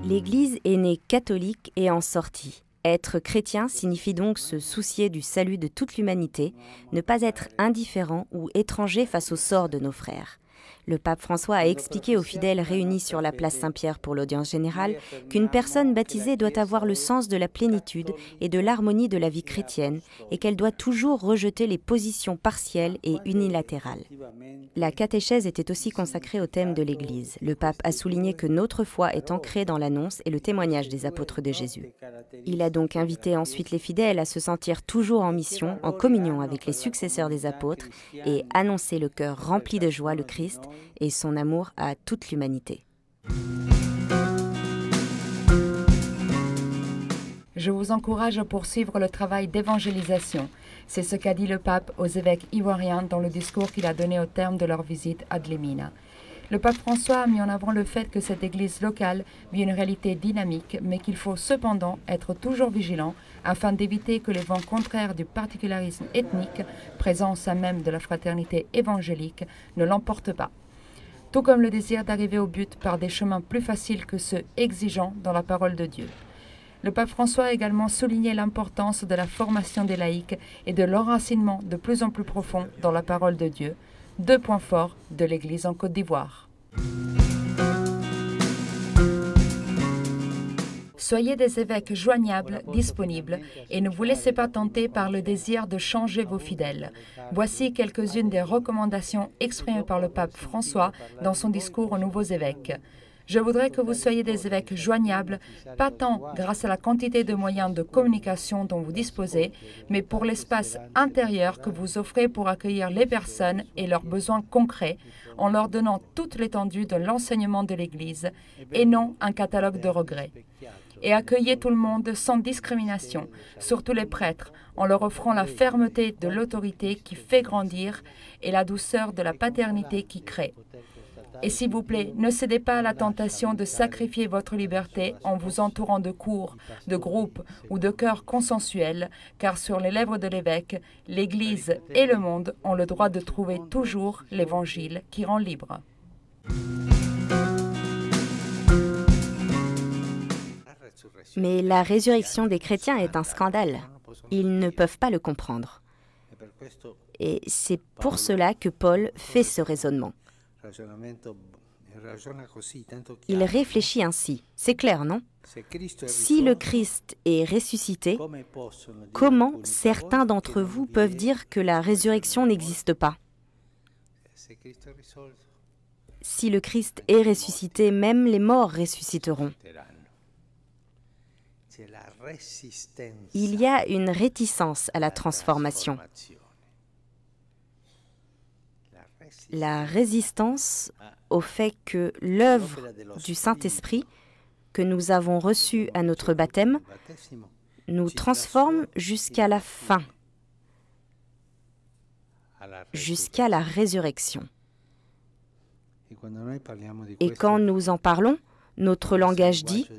L'Église est née catholique et en sortit. Être chrétien signifie donc se soucier du salut de toute l'humanité, ne pas être indifférent ou étranger face au sort de nos frères. Le pape François a expliqué aux fidèles réunis sur la place Saint-Pierre pour l'audience générale qu'une personne baptisée doit avoir le sens de la plénitude et de l'harmonie de la vie chrétienne et qu'elle doit toujours rejeter les positions partielles et unilatérales. La catéchèse était aussi consacrée au thème de l'Église. Le pape a souligné que notre foi est ancrée dans l'annonce et le témoignage des apôtres de Jésus. Il a donc invité ensuite les fidèles à se sentir toujours en mission, en communion avec les successeurs des apôtres et annoncer le cœur rempli de joie le Christ et son amour à toute l'humanité. Je vous encourage à poursuivre le travail d'évangélisation. C'est ce qu'a dit le pape aux évêques ivoiriens dans le discours qu'il a donné au terme de leur visite à Dlemina. Le pape François a mis en avant le fait que cette église locale vit une réalité dynamique, mais qu'il faut cependant être toujours vigilant afin d'éviter que les vents contraires du particularisme ethnique, présent au sein même de la fraternité évangélique, ne l'emportent pas. Tout comme le désir d'arriver au but par des chemins plus faciles que ceux exigeants dans la parole de Dieu. Le pape François a également souligné l'importance de la formation des laïcs et de l'enracinement de plus en plus profond dans la parole de Dieu, deux points forts de l'Église en Côte d'Ivoire. Soyez des évêques joignables, disponibles, et ne vous laissez pas tenter par le désir de changer vos fidèles. Voici quelques-unes des recommandations exprimées par le pape François dans son discours aux nouveaux évêques. Je voudrais que vous soyez des évêques joignables, pas tant grâce à la quantité de moyens de communication dont vous disposez, mais pour l'espace intérieur que vous offrez pour accueillir les personnes et leurs besoins concrets, en leur donnant toute l'étendue de l'enseignement de l'Église, et non un catalogue de regrets. Et accueillez tout le monde sans discrimination, surtout les prêtres, en leur offrant la fermeté de l'autorité qui fait grandir et la douceur de la paternité qui crée. Et s'il vous plaît, ne cédez pas à la tentation de sacrifier votre liberté en vous entourant de cours, de groupes ou de chœurs consensuels, car sur les lèvres de l'évêque, l'Église et le monde ont le droit de trouver toujours l'Évangile qui rend libre. Mais la résurrection des chrétiens est un scandale. Ils ne peuvent pas le comprendre. Et c'est pour cela que Paul fait ce raisonnement. Il réfléchit ainsi. C'est clair, non? Si le Christ est ressuscité, comment certains d'entre vous peuvent dire que la résurrection n'existe pas? Si le Christ est ressuscité, même les morts ressusciteront. Il y a une réticence à la transformation. La résistance au fait que l'œuvre du Saint-Esprit que nous avons reçue à notre baptême nous transforme jusqu'à la fin, jusqu'à la résurrection. Et quand nous en parlons, notre langage dit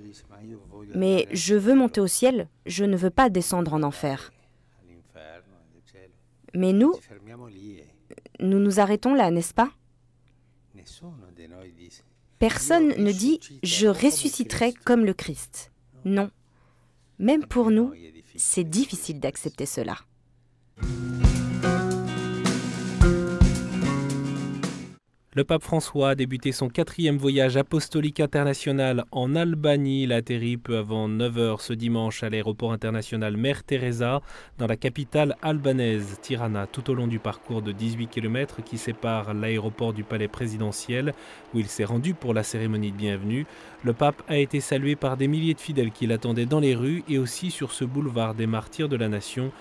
« Mais je veux monter au ciel, je ne veux pas descendre en enfer. » Mais nous nous arrêtons là, n'est-ce pas? Personne ne dit « je ressusciterai comme le Christ ». Non. Même pour nous, c'est difficile d'accepter cela. Le pape François a débuté son 4e voyage apostolique international en Albanie. Il a atterri peu avant 9 h ce dimanche à l'aéroport international Mère Teresa dans la capitale albanaise, Tirana, tout au long du parcours de 18 km qui sépare l'aéroport du palais présidentiel où il s'est rendu pour la cérémonie de bienvenue. Le pape a été salué par des milliers de fidèles qui l'attendaient dans les rues et aussi sur ce boulevard des martyrs de la nation,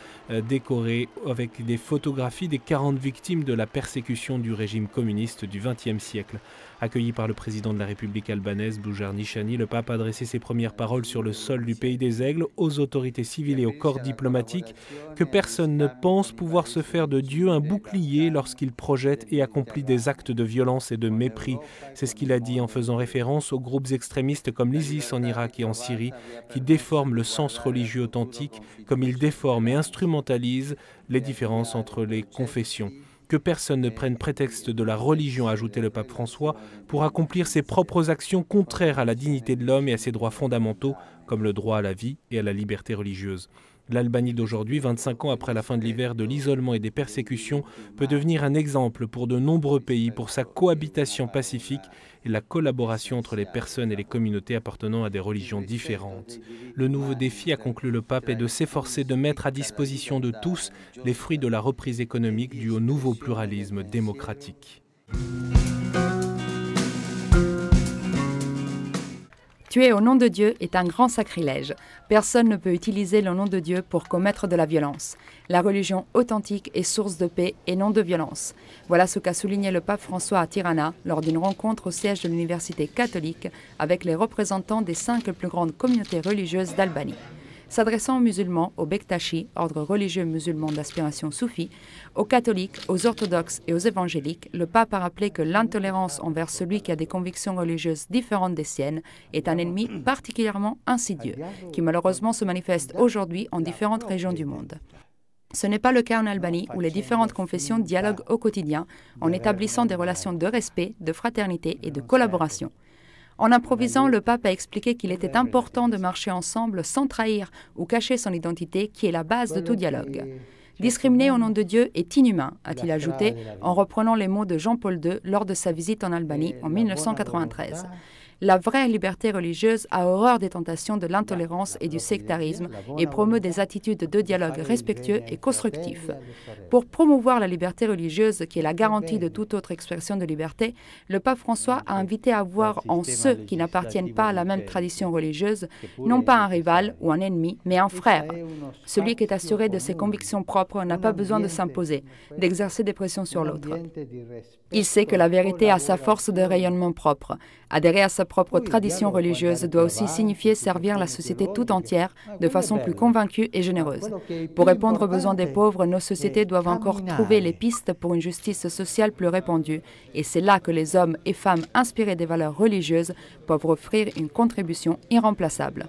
décoré avec des photographies des 40 victimes de la persécution du régime communiste du XXe siècle. Accueilli par le président de la République albanaise, Bujar Nishani, le pape a adressé ses premières paroles sur le sol du pays des aigles aux autorités civiles et au corps diplomatique que personne ne pense pouvoir se faire de Dieu un bouclier lorsqu'il projette et accomplit des actes de violence et de mépris. C'est ce qu'il a dit en faisant référence aux groupes extrémistes comme l'ISIS en Irak et en Syrie qui déforment le sens religieux authentique comme ils déforment et instrumentalisent les différences entre les confessions. Que personne ne prenne prétexte de la religion, a ajouté le pape François, pour accomplir ses propres actions contraires à la dignité de l'homme et à ses droits fondamentaux, comme le droit à la vie et à la liberté religieuse. L'Albanie d'aujourd'hui, 25 ans après la fin de l'hiver, de l'isolement et des persécutions, peut devenir un exemple pour de nombreux pays pour sa cohabitation pacifique et la collaboration entre les personnes et les communautés appartenant à des religions différentes. Le nouveau défi, a conclu le pape, est de s'efforcer de mettre à disposition de tous les fruits de la reprise économique due au nouveau pluralisme démocratique. Tuer au nom de Dieu est un grand sacrilège. Personne ne peut utiliser le nom de Dieu pour commettre de la violence. La religion authentique est source de paix et non de violence. Voilà ce qu'a souligné le pape François à Tirana lors d'une rencontre au siège de l'université catholique avec les représentants des 5 plus grandes communautés religieuses d'Albanie. S'adressant aux musulmans, aux Bektashi, ordre religieux musulman d'aspiration soufie, aux catholiques, aux orthodoxes et aux évangéliques, le pape a rappelé que l'intolérance envers celui qui a des convictions religieuses différentes des siennes est un ennemi particulièrement insidieux, qui malheureusement se manifeste aujourd'hui en différentes régions du monde. Ce n'est pas le cas en Albanie où les différentes confessions dialoguent au quotidien en établissant des relations de respect, de fraternité et de collaboration. En improvisant, le pape a expliqué qu'il était important de marcher ensemble sans trahir ou cacher son identité, qui est la base de tout dialogue. Discriminer au nom de Dieu est inhumain, a-t-il ajouté, en reprenant les mots de Jean-Paul II lors de sa visite en Albanie en 1993. La vraie liberté religieuse a horreur des tentations de l'intolérance et du sectarisme et promeut des attitudes de dialogue respectueux et constructifs. Pour promouvoir la liberté religieuse, qui est la garantie de toute autre expression de liberté, le pape François a invité à voir en ceux qui n'appartiennent pas à la même tradition religieuse, non pas un rival ou un ennemi, mais un frère. Celui qui est assuré de ses convictions propres n'a pas besoin de s'imposer, d'exercer des pressions sur l'autre. Il sait que la vérité a sa force de rayonnement propre. Adhérer à sa propre tradition religieuse doit aussi signifier servir la société tout entière de façon plus convaincue et généreuse. Pour répondre aux besoins des pauvres, nos sociétés doivent encore trouver les pistes pour une justice sociale plus répandue. Et c'est là que les hommes et femmes inspirés des valeurs religieuses peuvent offrir une contribution irremplaçable.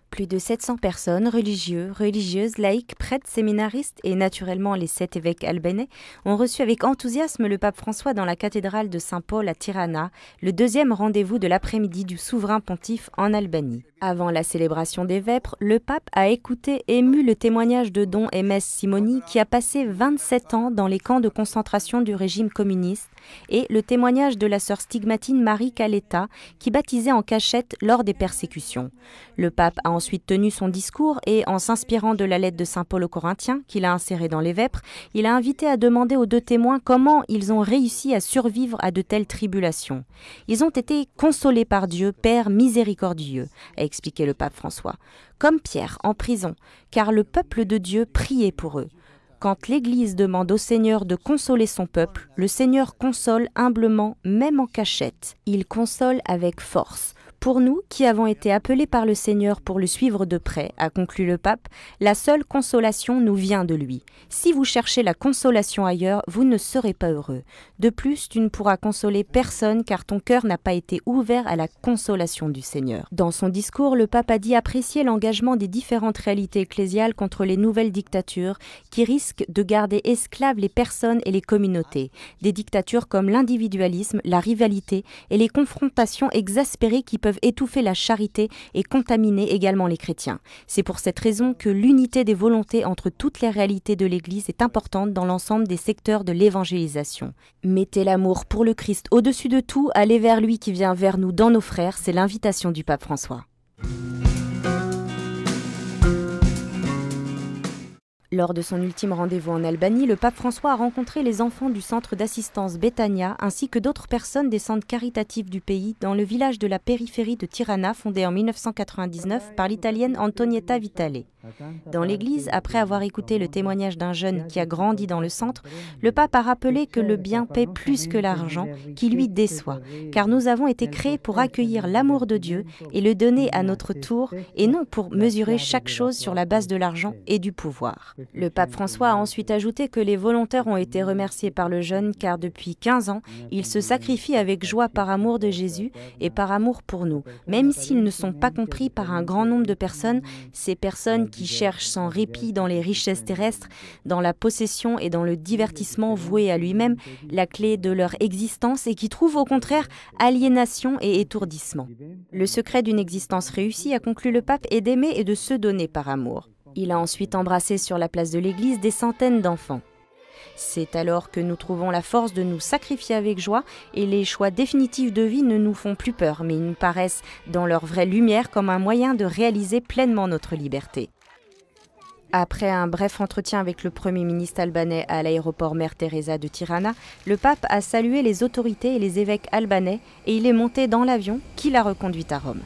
Plus de 700 personnes, religieux, religieuses, laïcs, prêtres, séminaristes et naturellement les 7 évêques albanais ont reçu avec enthousiasme le pape François dans la cathédrale de Saint-Paul à Tirana, le deuxième rendez-vous de l'après-midi du souverain pontife en Albanie. Avant la célébration des vêpres, le pape a écouté ému le témoignage de Don Emes Simoni qui a passé 27 ans dans les camps de concentration du régime communiste et le témoignage de la sœur stigmatine Marie Caletta qui baptisait en cachette lors des persécutions. Le pape a ensuite tenu son discours et, en s'inspirant de la lettre de saint Paul aux Corinthiens qu'il a insérée dans les vêpres, il a invité à demander aux 2 témoins comment ils ont réussi à survivre à de telles tribulations. Ils ont été consolés par Dieu, Père miséricordieux, a expliqué le pape François, comme Pierre en prison, car le peuple de Dieu priait pour eux. Quand l'Église demande au Seigneur de consoler son peuple, le Seigneur console humblement, même en cachette. Il console avec force. Pour nous, qui avons été appelés par le Seigneur pour le suivre de près, a conclu le pape, la seule consolation nous vient de lui. Si vous cherchez la consolation ailleurs, vous ne serez pas heureux. De plus, tu ne pourras consoler personne car ton cœur n'a pas été ouvert à la consolation du Seigneur. Dans son discours, le pape a dit apprécier l'engagement des différentes réalités ecclésiales contre les nouvelles dictatures qui risquent de garder esclaves les personnes et les communautés. Des dictatures comme l'individualisme, la rivalité et les confrontations exaspérées qui peuvent étouffer la charité et contaminer également les chrétiens. C'est pour cette raison que l'unité des volontés entre toutes les réalités de l'Église est importante dans l'ensemble des secteurs de l'évangélisation. Mettez l'amour pour le Christ au-dessus de tout, allez vers lui qui vient vers nous dans nos frères, c'est l'invitation du pape François. Lors de son ultime rendez-vous en Albanie, le pape François a rencontré les enfants du centre d'assistance Betania ainsi que d'autres personnes des centres caritatifs du pays dans le village de la périphérie de Tirana fondé en 1999 par l'italienne Antonietta Vitale. Dans l'église, après avoir écouté le témoignage d'un jeune qui a grandi dans le centre, le pape a rappelé que le bien paie plus que l'argent qui lui déçoit, car nous avons été créés pour accueillir l'amour de Dieu et le donner à notre tour et non pour mesurer chaque chose sur la base de l'argent et du pouvoir. Le pape François a ensuite ajouté que les volontaires ont été remerciés par le jeune car depuis 15 ans, il se sacrifie avec joie par amour de Jésus et par amour pour nous. Même s'ils ne sont pas compris par un grand nombre de personnes, ces personnes qui cherche sans répit dans les richesses terrestres, dans la possession et dans le divertissement voué à lui-même, la clé de leur existence et qui trouve au contraire aliénation et étourdissement. Le secret d'une existence réussie, a conclu le pape, est d'aimer et de se donner par amour. Il a ensuite embrassé sur la place de l'église des centaines d'enfants. C'est alors que nous trouvons la force de nous sacrifier avec joie et les choix définitifs de vie ne nous font plus peur, mais ils nous paraissent dans leur vraie lumière comme un moyen de réaliser pleinement notre liberté. Après un bref entretien avec le Premier ministre albanais à l'aéroport Mère Teresa de Tirana, le pape a salué les autorités et les évêques albanais et il est monté dans l'avion qui l'a reconduit à Rome.